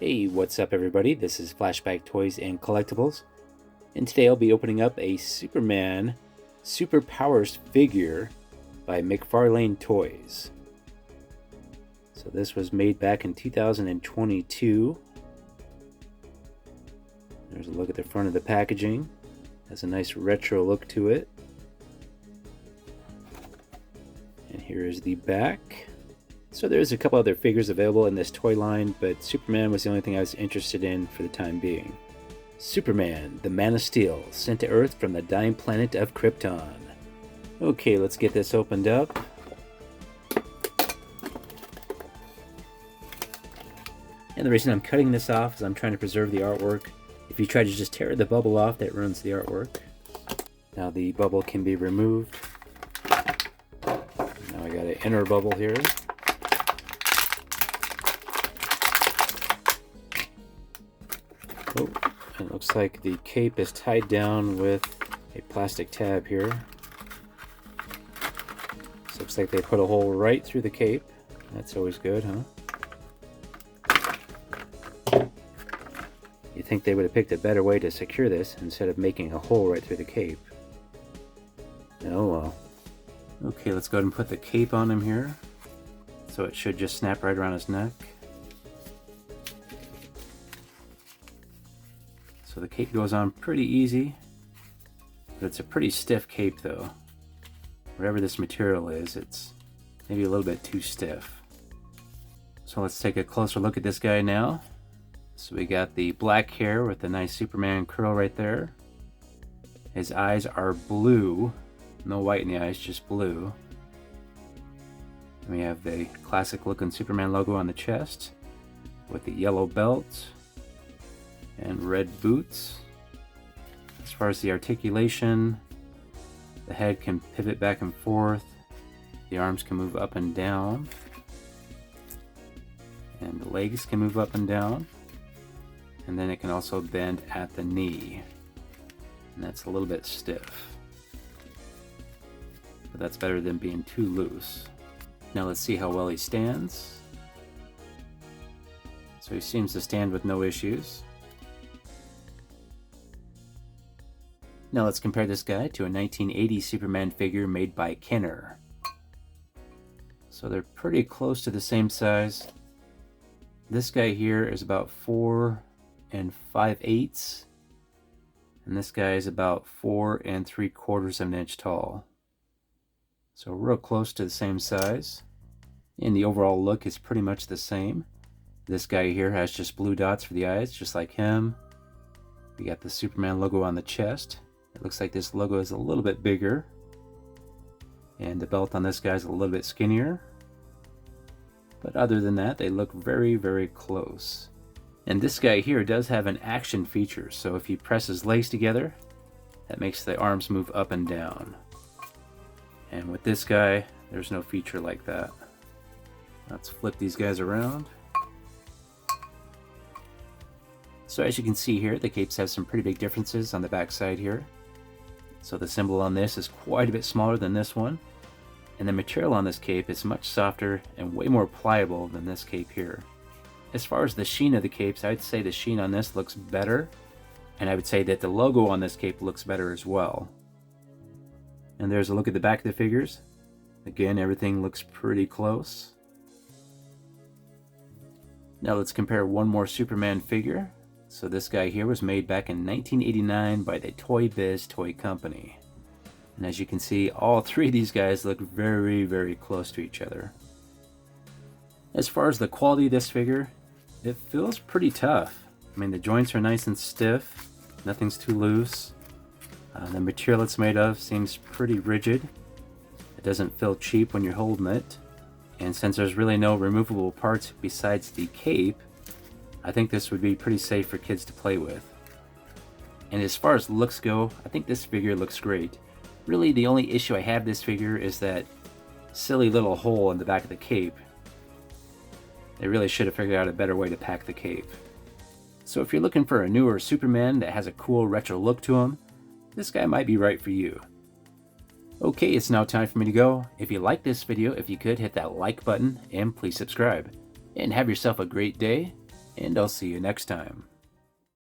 Hey, what's up everybody? This is Flashback Toys and Collectibles, and today I'll be opening up a Superman Superpowers figure by McFarlane Toys. So this was made back in 2022. There's a look at the front of the packaging. Has a nice retro look to it. And here is the back. So there's a couple other figures available in this toy line, but Superman was the only thing I was interested in for the time being. Superman, the Man of Steel, sent to Earth from the dying planet of Krypton. Okay, let's get this opened up. And the reason I'm cutting this off is I'm trying to preserve the artwork. If you try to just tear the bubble off, that ruins the artwork. Now the bubble can be removed. Now I got an inner bubble here. Oh, it looks like the cape is tied down with a plastic tab here. So looks like they put a hole right through the cape. That's always good, huh? You'd think they would have picked a better way to secure this instead of making a hole right through the cape. Oh well. Okay, let's go ahead and put the cape on him here. So it should just snap right around his neck. So the cape goes on pretty easy, but it's a pretty stiff cape though. Whatever this material is, it's maybe a little bit too stiff. So let's take a closer look at this guy now. So we got the black hair with the nice Superman curl right there. His eyes are blue, no white in the eyes, just blue. And we have the classic looking Superman logo on the chest with the yellow belt and red boots. As far as the articulation, the head can pivot back and forth, the arms can move up and down, and the legs can move up and down, and then it can also bend at the knee, and that's a little bit stiff, but that's better than being too loose. Now let's see how well he stands. So he seems to stand with no issues. Now let's compare this guy to a 1980 Superman figure made by Kenner. So they're pretty close to the same size. This guy here is about 4 5/8, and this guy is about 4 3/4 of an inch tall. So real close to the same size, and the overall look is pretty much the same. This guy here has just blue dots for the eyes, just like him. We got the Superman logo on the chest. It looks like this logo is a little bit bigger, and the belt on this guy is a little bit skinnier. But other than that, they look very, very close. And this guy here does have an action feature, so if you press his legs together, that makes the arms move up and down. And with this guy, there's no feature like that. Let's flip these guys around. So as you can see here, the capes have some pretty big differences on the back side here. So the symbol on this is quite a bit smaller than this one, and the material on this cape is much softer and way more pliable than this cape here. As far as the sheen of the capes, I'd say the sheen on this looks better, and I would say that the logo on this cape looks better as well. And there's a look at the back of the figures. Again, everything looks pretty close. Now let's compare one more Superman figure. So this guy here was made back in 1989 by the Toy Biz Toy Company. And as you can see, all three of these guys look very, very close to each other. As far as the quality of this figure, it feels pretty tough. I mean, the joints are nice and stiff, nothing's too loose. The material it's made of seems pretty rigid. It doesn't feel cheap when you're holding it. And since there's really no removable parts besides the cape, I think this would be pretty safe for kids to play with. And as far as looks go, I think this figure looks great. Really, the only issue I have with this figure is that silly little hole in the back of the cape. They really should have figured out a better way to pack the cape. So if you're looking for a newer Superman that has a cool retro look to him, this guy might be right for you. Okay, it's now time for me to go. If you like this video, if you could hit that like button and please subscribe. And have yourself a great day, and I'll see you next time.